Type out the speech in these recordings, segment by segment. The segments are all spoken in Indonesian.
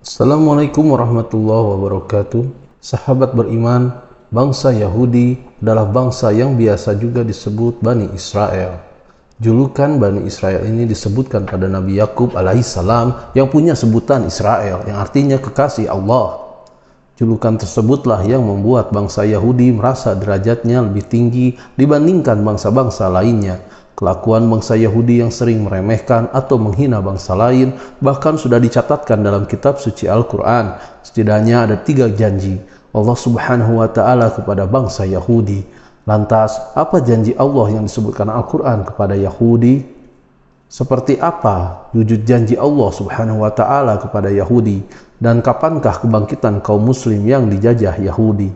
Assalamualaikum warahmatullahi wabarakatuh. Sahabat beriman, bangsa Yahudi adalah bangsa yang biasa juga disebut Bani Israel. Julukan Bani Israel ini disebutkan pada Nabi Yakub alaihissalam yang punya sebutan Israel, yang artinya kekasih Allah. Julukan tersebutlah yang membuat bangsa Yahudi merasa derajatnya lebih tinggi dibandingkan bangsa-bangsa lainnya. Kelakuan bangsa Yahudi yang sering meremehkan atau menghina bangsa lain bahkan sudah dicatatkan dalam kitab suci Al-Quran. Setidaknya ada 3 janji Allah Subhanahu wa Ta'ala kepada bangsa Yahudi. Lantas, apa janji Allah yang disebutkan Al-Quran kepada Yahudi? Seperti apa wujud janji Allah Subhanahu wa Ta'ala kepada Yahudi? Dan kapankah kebangkitan kaum muslim yang dijajah Yahudi?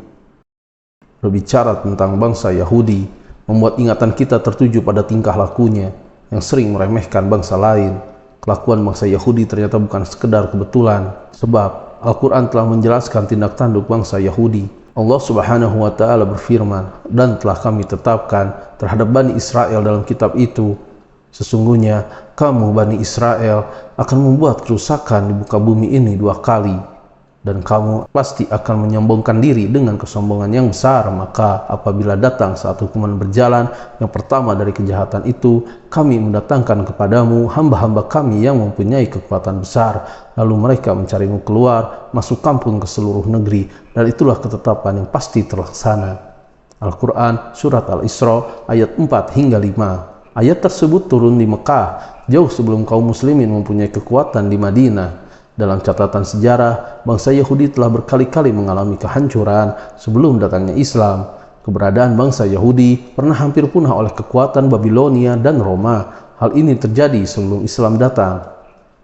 Berbicara tentang bangsa Yahudi membuat ingatan kita tertuju pada tingkah lakunya yang sering meremehkan bangsa lain. Kelakuan bangsa Yahudi ternyata bukan sekedar kebetulan, sebab Al-Quran telah menjelaskan tindak tanduk bangsa Yahudi. Allah Subhanahu wa Ta'ala berfirman, "Dan telah kami tetapkan terhadap Bani Israel dalam kitab itu, sesungguhnya kamu Bani Israel akan membuat kerusakan di muka bumi ini 2 kali. Dan kamu pasti akan menyombongkan diri dengan kesombongan yang besar. Maka apabila datang saat hukuman berjalan yang pertama dari kejahatan itu, kami mendatangkan kepadamu hamba-hamba kami yang mempunyai kekuatan besar. Lalu mereka mencarimu keluar, masuk kampung ke seluruh negeri. Dan itulah ketetapan yang pasti terlaksana." Al-Quran Surat Al-Isra ayat 4 hingga 5. Ayat tersebut turun di Mekah, jauh sebelum kaum muslimin mempunyai kekuatan di Madinah. Dalam catatan sejarah, bangsa Yahudi telah berkali-kali mengalami kehancuran sebelum datangnya Islam. Keberadaan bangsa Yahudi pernah hampir punah oleh kekuatan Babilonia dan Roma. Hal ini terjadi sebelum Islam datang.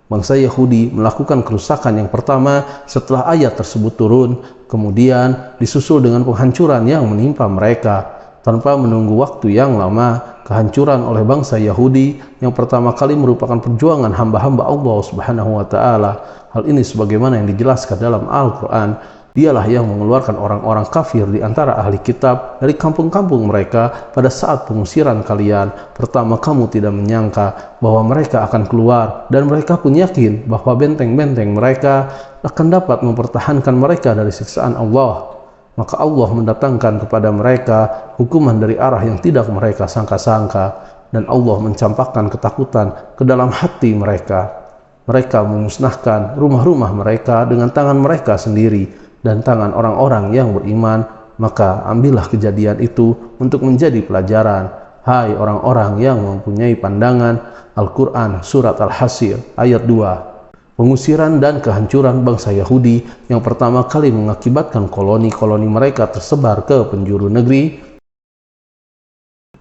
Bangsa Yahudi melakukan kerusakan yang pertama setelah ayat tersebut turun, kemudian disusul dengan penghancuran yang menimpa mereka. Tanpa menunggu waktu yang lama, kehancuran oleh bangsa Yahudi yang pertama kali merupakan perjuangan hamba-hamba Allah Subhanahu wa Ta'ala. Hal ini sebagaimana yang dijelaskan dalam Al-Quran. Dialah yang mengeluarkan orang-orang kafir di antara ahli kitab dari kampung-kampung mereka pada saat pengusiran kalian. Pertama kamu tidak menyangka bahwa mereka akan keluar, dan mereka pun yakin bahwa benteng-benteng mereka akan dapat mempertahankan mereka dari siksaan Allah. Maka Allah mendatangkan kepada mereka hukuman dari arah yang tidak mereka sangka-sangka, dan Allah mencampakkan ketakutan ke dalam hati mereka. Mereka memusnahkan rumah-rumah mereka dengan tangan mereka sendiri dan tangan orang-orang yang beriman. Maka ambillah kejadian itu untuk menjadi pelajaran, hai orang-orang yang mempunyai pandangan. Al-Quran Surat Al-Hashr ayat 2. Pengusiran dan kehancuran bangsa Yahudi yang pertama kali mengakibatkan koloni-koloni mereka tersebar ke penjuru negeri.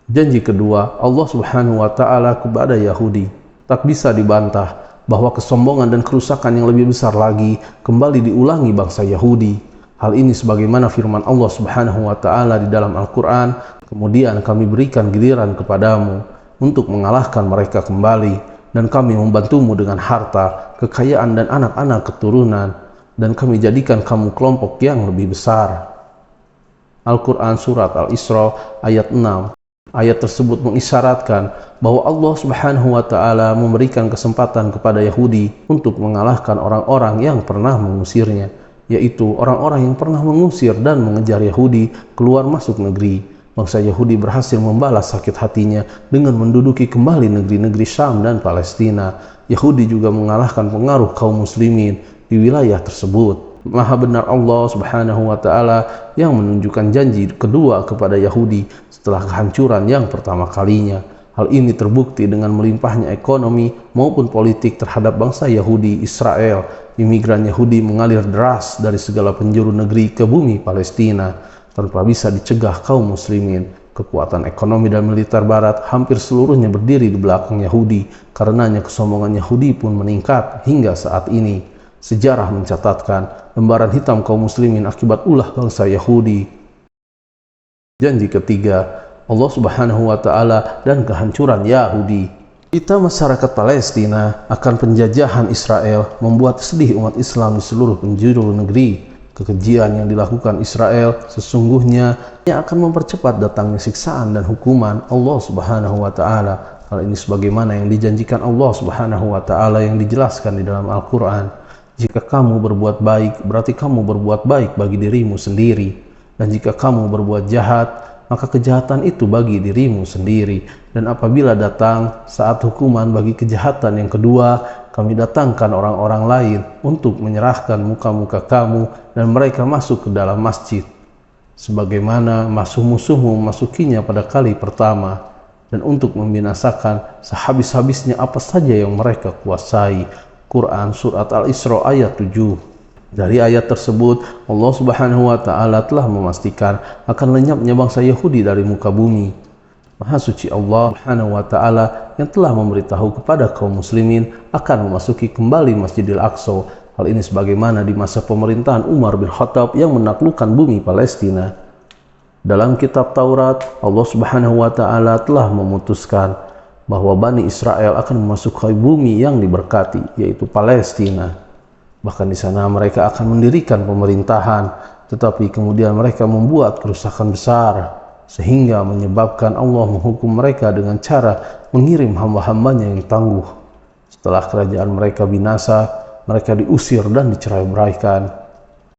Janji kedua Allah Subhanahu wa Ta'ala kepada Yahudi tak bisa dibantah bahwa kesombongan dan kerusakan yang lebih besar lagi kembali diulangi bangsa Yahudi. Hal ini sebagaimana firman Allah Subhanahu wa Ta'ala di dalam Al-Quran, "Kemudian kami berikan giliran kepadamu untuk mengalahkan mereka kembali, dan kami membantumu dengan harta, kekayaan dan anak-anak keturunan, dan kami jadikan kamu kelompok yang lebih besar." Al-Quran Surat Al-Isra ayat 6. Ayat tersebut mengisyaratkan bahwa Allah Subhanahu wa Ta'ala memberikan kesempatan kepada Yahudi untuk mengalahkan orang-orang yang pernah mengusirnya, yaitu orang-orang yang pernah mengusir dan mengejar Yahudi keluar masuk negeri. Bangsa Yahudi berhasil membalas sakit hatinya dengan menduduki kembali negeri-negeri Syam dan Palestina. Yahudi juga mengalahkan pengaruh kaum muslimin di wilayah tersebut. Maha benar Allah Subhanahu wa Ta'ala yang menunjukkan janji kedua kepada Yahudi setelah kehancuran yang pertama kalinya. Hal ini terbukti dengan melimpahnya ekonomi maupun politik terhadap bangsa Yahudi Israel. Imigran Yahudi mengalir deras dari segala penjuru negeri ke bumi Palestina tanpa bisa dicegah kaum muslimin. Kekuatan ekonomi dan militer barat hampir seluruhnya berdiri di belakang Yahudi. Karenanya kesombongan Yahudi pun meningkat hingga saat ini. Sejarah mencatatkan lembaran hitam kaum muslimin akibat ulah bangsa Yahudi. Janji ketiga Allah Subhanahu wa Ta'ala dan kehancuran Yahudi. Kita masyarakat Palestina akan penjajahan Israel membuat sedih umat Islam di seluruh penjuru negeri. Kekejian yang dilakukan Israel sesungguhnya yang akan mempercepat datangnya siksaan dan hukuman Allah Subhanahu wa Ta'ala. Hal ini sebagaimana yang dijanjikan Allah Subhanahu wa Ta'ala yang dijelaskan di dalam Al-Quran. Jika kamu berbuat baik, berarti kamu berbuat baik bagi dirimu sendiri. Dan jika kamu berbuat jahat, maka kejahatan itu bagi dirimu sendiri. Dan apabila datang saat hukuman bagi kejahatan yang kedua, kami datangkan orang-orang lain untuk menyerahkan muka-muka kamu dan mereka masuk ke dalam masjid. Sebagaimana musuh-musuhmu memasukinya pada kali pertama. Dan untuk membinasakan sehabis-habisnya apa saja yang mereka kuasai. Quran Surat Al-Isra ayat 7. Dari ayat tersebut, Allah Subhanahu wa Ta'ala telah memastikan akan lenyapnya bangsa Yahudi dari muka bumi. Maha suci Allah Subhanahu wa Ta'ala yang telah memberitahu kepada kaum muslimin akan memasuki kembali Masjidil Aqsa. Hal ini sebagaimana di masa pemerintahan Umar bin Khattab yang menaklukkan bumi Palestina. Dalam kitab Taurat, Allah Subhanahu wa Ta'ala telah memutuskan bahwa Bani Israel akan memasuki bumi yang diberkati, yaitu Palestina. Bahkan di sana mereka akan mendirikan pemerintahan, tetapi kemudian mereka membuat kerusakan besar, sehingga menyebabkan Allah menghukum mereka dengan cara mengirim hamba-hambanya yang tangguh. Setelah kerajaan mereka binasa, mereka diusir dan dicerai-beraikan.